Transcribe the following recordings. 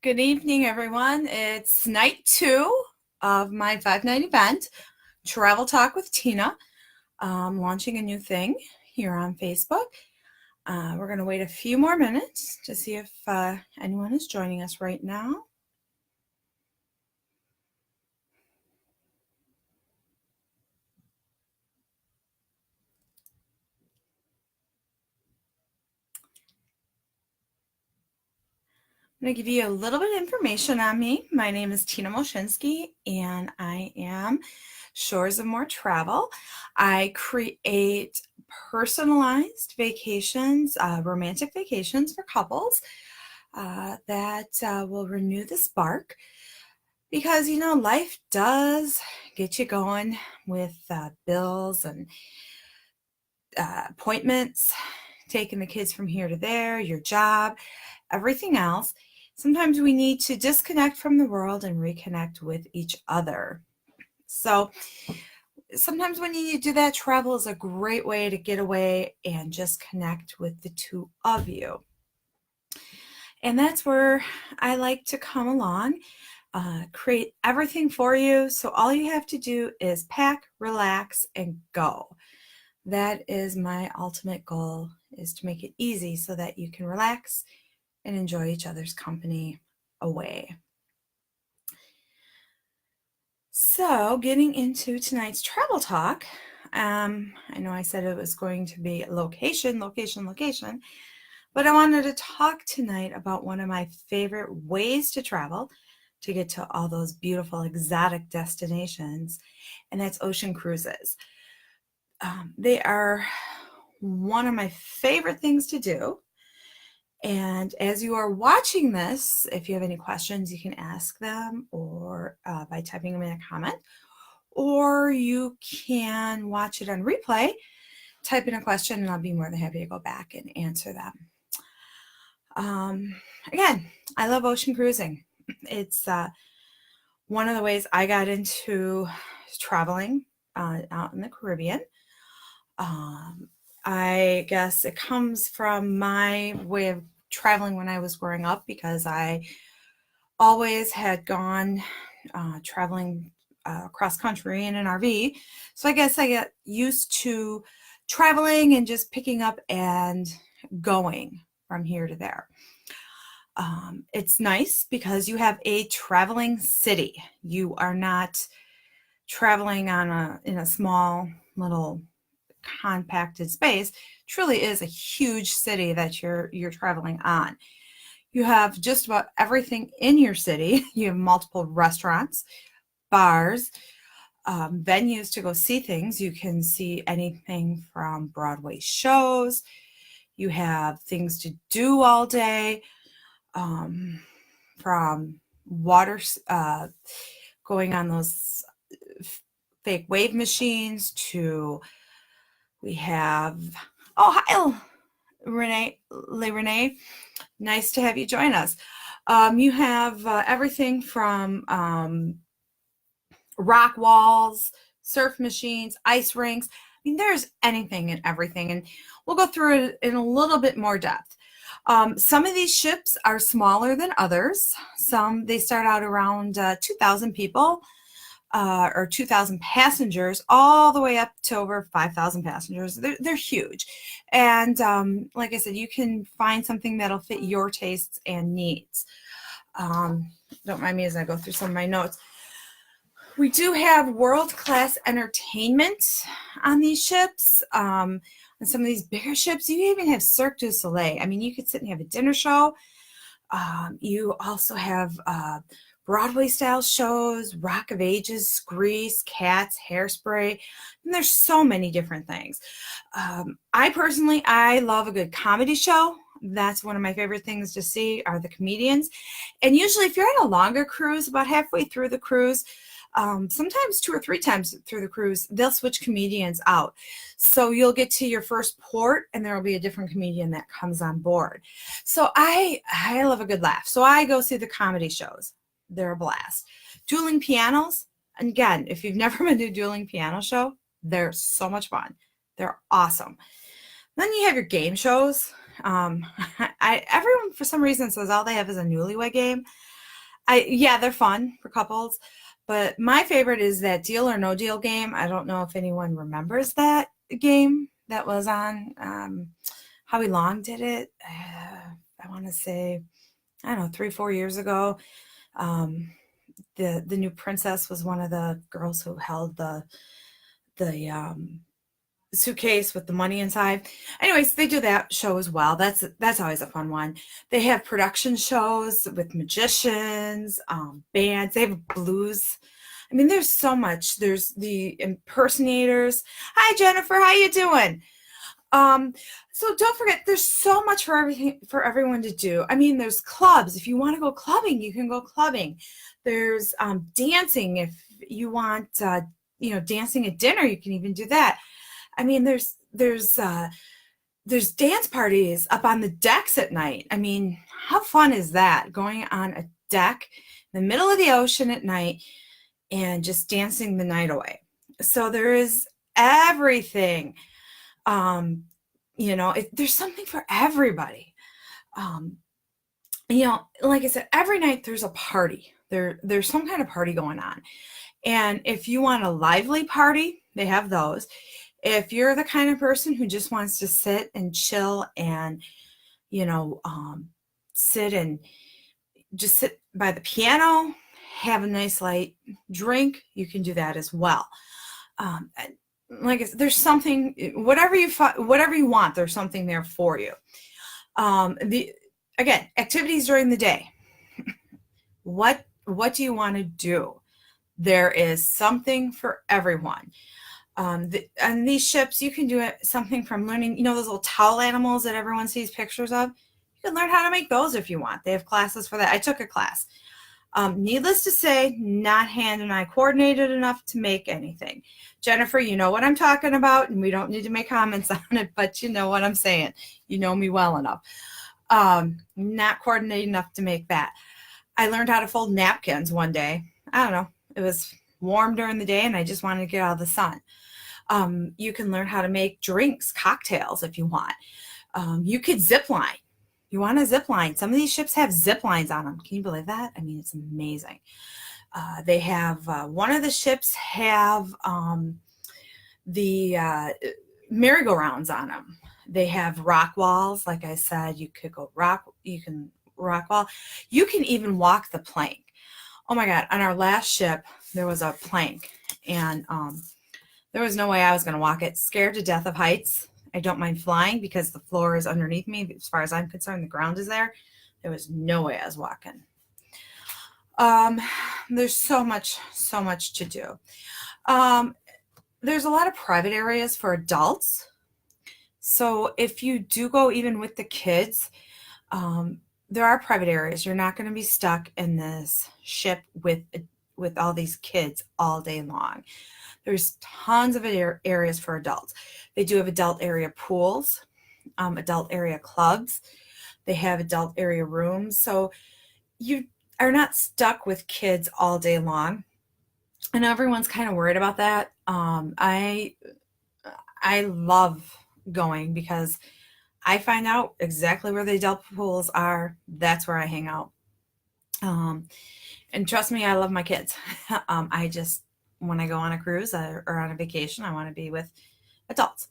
Good evening, everyone. It's night 2 of my 5-night event, Travel Talk with Tina. Launching a new thing here on Facebook. We're going to wait a few more minutes to see if anyone is joining us right now. I'm going to give you a little bit of information on me. My name is Tina Moshinsky, and I am Shores of More Travel. I create personalized vacations, romantic vacations for couples that will renew the spark. Because, life does get you going with bills and appointments, taking the kids from here to there, your job, everything else. Sometimes we need to disconnect from the world and reconnect with each other. So sometimes when you do that, travel is a great way to get away and just connect with the two of you. And that's where I like to come along, create everything for you. So all you have to do is pack, relax, and go. That is my ultimate goal, is to make it easy so that you can relax and enjoy each other's company away. So getting into tonight's travel talk, I know I said it was going to be location, but I wanted to talk tonight about one of my favorite ways to travel to get to all those beautiful exotic destinations, and that's ocean cruises. They are one of my favorite things to do. And as you are watching this, if you have any questions, you can ask them or by typing them in a comment, or you can watch it on replay, type in a question, and I'll be more than happy to go back and answer them. Again, I love ocean cruising. It's one of the ways I got into traveling out in the Caribbean. I guess it comes from my way of traveling when I was growing up, because I always had gone traveling cross country in an RV. So I guess I get used to traveling and just picking up and going from here to there. It's nice because you have a traveling city. You are not traveling in a small little compacted space. Truly is a huge city that you're traveling on. You have just about everything in your city. You have multiple restaurants, bars, venues to go see things. You can see anything from Broadway shows. You have things to do all day, from water, going on those fake wave machines, to we have, oh, hi, Renee. Nice to have you join us. You have everything from rock walls, surf machines, ice rinks. I mean, there's anything and everything, and we'll go through it in a little bit more depth. Some of these ships are smaller than others. They start out around 2,000 people. Or 2,000 passengers, all the way up to over 5,000 passengers. They're huge. And like I said, you can find something that'll fit your tastes and needs. Don't mind me as I go through some of my notes. We do have world-class entertainment on these ships. On some of these bigger ships, you even have Cirque du Soleil. I mean, you could sit and have a dinner show. You also have Broadway style shows, Rock of Ages, Grease, Cats, Hairspray, and there's so many different things. I love a good comedy show. That's one of my favorite things to see, are the comedians. And usually if you're on a longer cruise, about halfway through the cruise, sometimes 2 or 3 times through the cruise, they'll switch comedians out. So you'll get to your first port and there will be a different comedian that comes on board. So I love a good laugh. So I go see the comedy shows. They're a blast. Dueling pianos, and again, if you've never been to a dueling piano show, they're so much fun. They're awesome. Then you have your game shows. Everyone for some reason says all they have is a newlywed game. Yeah, they're fun for couples, but my favorite is that Deal or No Deal game. I don't know if anyone remembers that game that was on. Howie Long did it. I want to say, I don't know, 3, 4 years ago. Um, the new princess was one of the girls who held the suitcase with the money inside. Anyways, they do that show as well. That's always a fun one. They have production shows with magicians, bands. They have blues. I mean, there's so much. There's the impersonators. Hi, Jennifer. How you doing? So don't forget, there's so much for everyone to do. I mean, there's clubs. If you want to go clubbing, you can go clubbing. There's dancing. If you want, dancing at dinner, you can even do that. I mean, there's dance parties up on the decks at night. I mean, how fun is that? Going on a deck in the middle of the ocean at night and just dancing the night away. So there is everything. There's something for everybody. Like I said, every night there's a party. There's some kind of party going on. And if you want a lively party, they have those. If you're the kind of person who just wants to sit and chill and, sit by the piano, have a nice light drink, you can do that as well. Like I said, there's something, whatever you want, there's something there for you. Again, activities during the day. What do you want to do? There is something for everyone. On these ships, you can do something from learning, those little towel animals that everyone sees pictures of. You can learn how to make those if you want. They have classes for that. I took a class. Needless to say, not hand and eye coordinated enough to make anything. Jennifer, you know what I'm talking about, and we don't need to make comments on it, but you know what I'm saying. You know me well enough. Not coordinated enough to make that. I learned how to fold napkins one day. I don't know. It was warm during the day, and I just wanted to get out of the sun. You can learn how to make drinks, cocktails if you want. You could zip line. You want to zip line. Some of these ships have zip lines on them. Can you believe that? I mean, it's amazing. They have, one of the ships have the merry-go-rounds on them. They have rock walls. Like I said, you can rock wall. You can even walk the plank. Oh my God, on our last ship, there was a plank, and there was no way I was going to walk it. Scared to death of heights. I don't mind flying because the floor is underneath me. As far as I'm concerned, the ground is there. There was no way I was walking. There's so much to do. There's a lot of private areas for adults. So if you do go even with the kids, there are private areas. You're not going to be stuck in this ship with all these kids all day long. There's tons of areas for adults. They do have adult area pools, adult area clubs. They have adult area rooms. So you are not stuck with kids all day long. And everyone's kind of worried about that. I love going because I find out exactly where the adult pools are. That's where I hang out. And trust me, I love my kids. When I go on a cruise or on a vacation, I want to be with adults.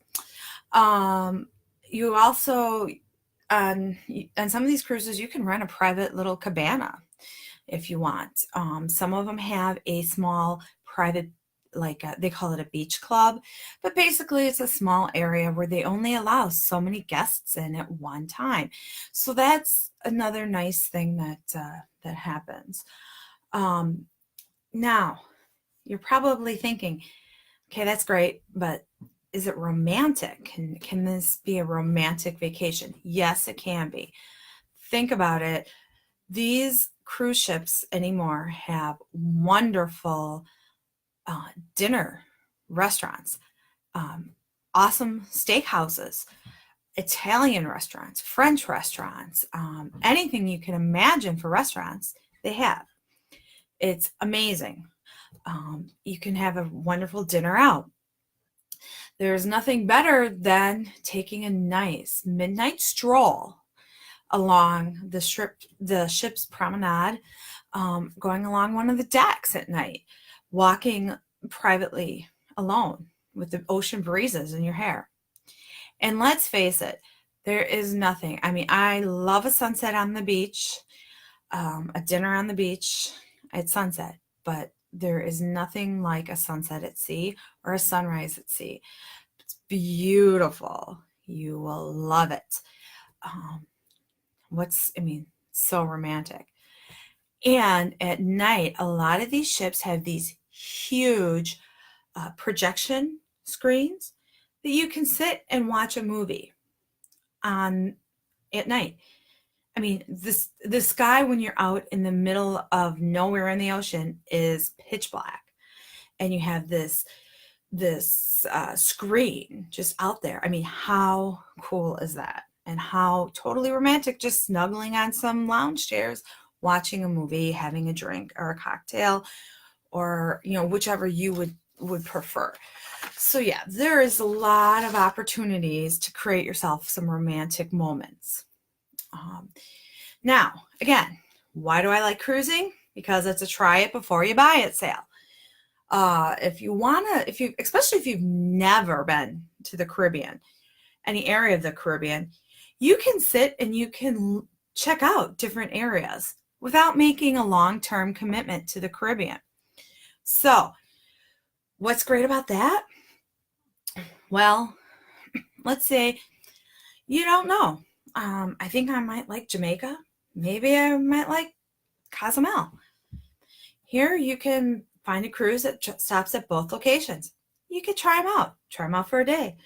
You also, on some of these cruises, you can rent a private little cabana if you want. Some of them have a small private, they call it a beach club, but basically it's a small area where they only allow so many guests in at one time. So that's another nice thing that happens. Now, you're probably thinking, okay, that's great, but is it romantic? Can this be a romantic vacation? Yes, it can be. Think about it. These cruise ships anymore have wonderful dinner restaurants, awesome steakhouses, Italian restaurants, French restaurants, anything you can imagine for restaurants, they have. It's amazing. You can have a wonderful dinner out. There's nothing better than taking a nice midnight stroll along the ship's promenade, going along one of the decks at night, walking privately alone with the ocean breezes in your hair. And let's face it, there is nothing. I mean, I love a sunset on the beach, a dinner on the beach at sunset, but there is nothing like a sunset at sea or a sunrise at sea. It's beautiful. You will love it. So romantic. And at night, a lot of these ships have these huge projection screens that you can sit and watch a movie on at night. I mean, the sky when you're out in the middle of nowhere in the ocean is pitch black, and you have this screen just out there. I mean, how cool is that? And how totally romantic, just snuggling on some lounge chairs, watching a movie, having a drink or a cocktail, or whichever you would prefer. So yeah, there is a lot of opportunities to create yourself some romantic moments. Now, again, why do I like cruising? Because it's a try it before you buy it sale. Especially if you've never been to the Caribbean, any area of the Caribbean, you can sit and you can check out different areas without making a long-term commitment to the Caribbean. So, what's great about that? Well, let's say you don't know. I think I might like Jamaica. Maybe I might like Cozumel. Here you can find a cruise that stops at both locations. You could try them out for a day.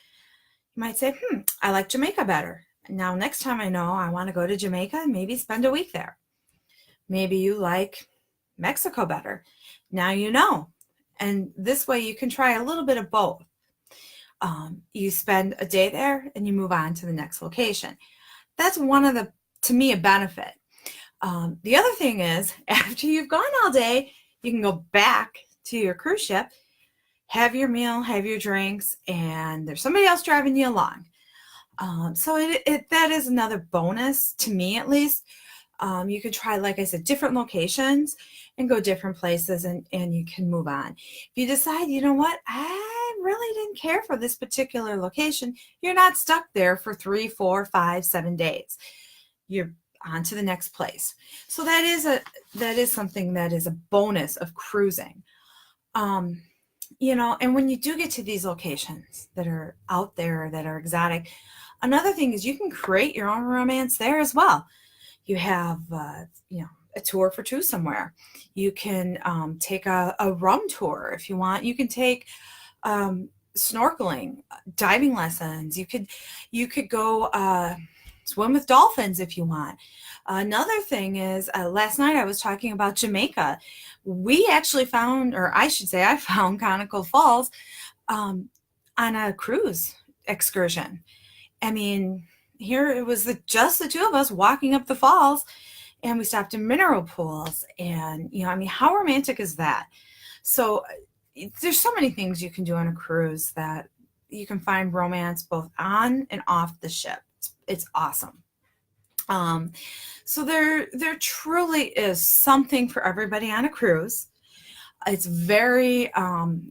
You might say, I like Jamaica better. Now, next time I know I want to go to Jamaica, maybe spend a week there. Maybe you like Mexico better. Now you know. And this way you can try a little bit of both. You spend a day there and you move on to the next location. That's to me, a benefit. The other thing is, after you've gone all day, you can go back to your cruise ship, have your meal, have your drinks, and there's somebody else driving you along. So that is another bonus, to me at least. You can try, like I said, different locations and go different places, and you can move on. If you decide, you know what, I really didn't care for this particular location, you're not stuck there for 3, 4, 5, 7 days. You're on to the next place. So that is something that is a bonus of cruising. And when you do get to these locations that are out there, that are exotic, another thing is you can create your own romance there as well. You have, a tour for two somewhere. You can take a rum tour if you want. You can take snorkeling, diving lessons. You could go swim with dolphins if you want. Another thing is, last night I was talking about Jamaica. We actually found, or I should say I found Conical Falls on a cruise excursion. I mean, here it was just the two of us walking up the falls, and we stopped in mineral pools. And, how romantic is that? So there's so many things you can do on a cruise that you can find romance both on and off the ship. It's awesome. So there truly is something for everybody on a cruise. It's very,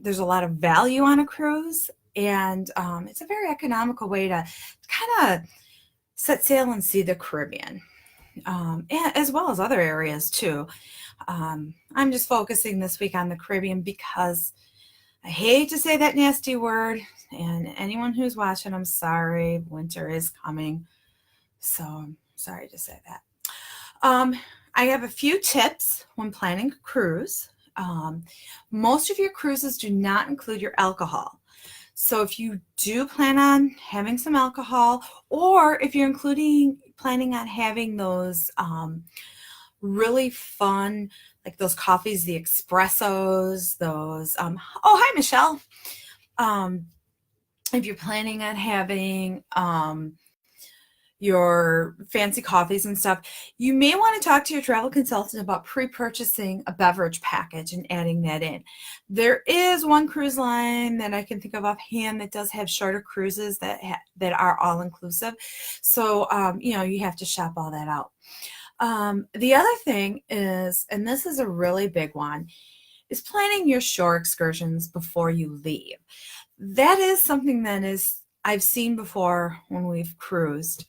there's a lot of value on a cruise, and it's a very economical way to kind of set sail and see the Caribbean, and as well as other areas too. I'm just focusing this week on the Caribbean because I hate to say that nasty word, and anyone who's watching, I'm sorry, winter is coming. So I'm sorry to say that. I have a few tips when planning a cruise. Most of your cruises do not include your alcohol. So if you do plan on having some alcohol, or if you're planning on having those really fun, like those coffees, the espressos, those, oh, hi, Michelle. If you're planning on having, your fancy coffees and stuff, you may want to talk to your travel consultant about pre-purchasing a beverage package and adding that in. There is one cruise line that I can think of offhand that does have shorter cruises that are all-inclusive. So, you have to shop all that out. The other thing is, and this is a really big one, is planning your shore excursions before you leave. That is something that I've seen before when we've cruised.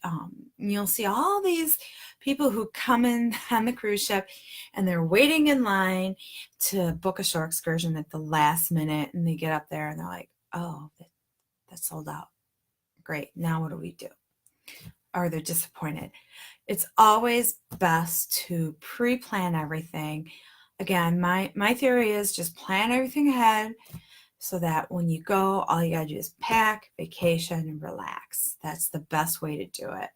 You'll see all these people who come in on the cruise ship and they're waiting in line to book a shore excursion at the last minute, and they get up there and they're like, oh, that's sold out. Great, now what do we do? Or they're disappointed. It's always best to pre-plan everything. Again, my theory is just plan everything ahead so that when you go, all you gotta do is pack, vacation, and relax. That's the best way to do it.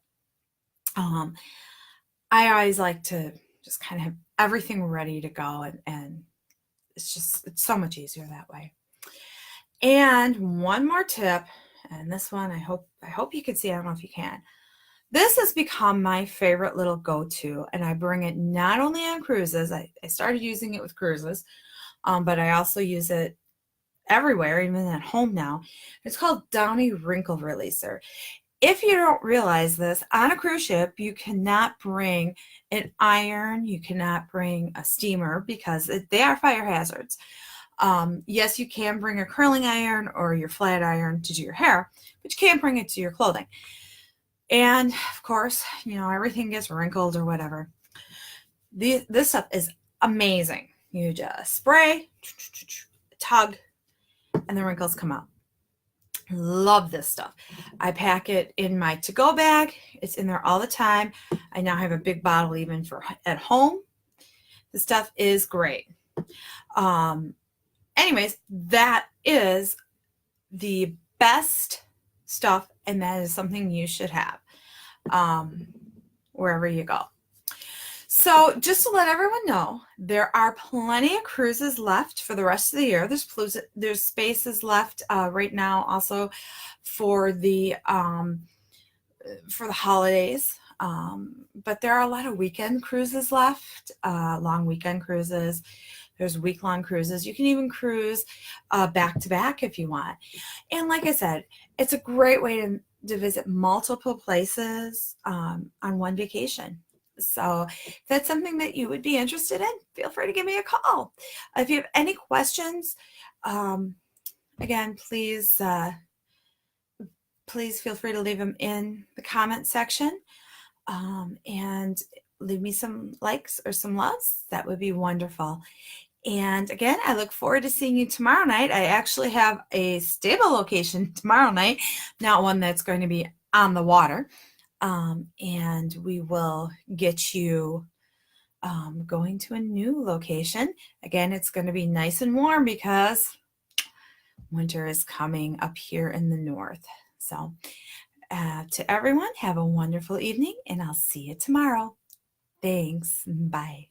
I always like to just kind of have everything ready to go, and it's so much easier that way. And one more tip, and this one I hope you can see. I don't know if you can. This has become my favorite little go-to, and I bring it not only on cruises. I started using it with cruises, but I also use it everywhere, even at home now. It's called Downy Wrinkle Releaser. If you don't realize this, on a cruise ship, you cannot bring an iron, you cannot bring a steamer because they are fire hazards. Yes, you can bring a curling iron or your flat iron to do your hair, but you can't bring it to your clothing. And of course, everything gets wrinkled or whatever. This stuff is amazing. You just spray, tug, and the wrinkles come out. Love this stuff. I pack it in my to-go bag. It's in there all the time. I now have a big bottle even for at home. The stuff is great. Anyways, that is the best stuff, and that is something you should have wherever you go. So just to let everyone know, there are plenty of cruises left for the rest of the year. There's spaces left right now also for the holidays. But there are a lot of weekend cruises left, long weekend cruises. There's week-long cruises. You can even cruise back-to-back if you want. And like I said, it's a great way to visit multiple places on one vacation. So if that's something that you would be interested in, feel free to give me a call. If you have any questions, again, please feel free to leave them in the comment section and leave me some likes or some loves. That would be wonderful. And again, I look forward to seeing you tomorrow night. I actually have a stable location tomorrow night, not one that's going to be on the water. And we will get you going to a new location. Again, it's going to be nice and warm because winter is coming up here in the north. So to everyone, have a wonderful evening, and I'll see you tomorrow. Thanks. Bye.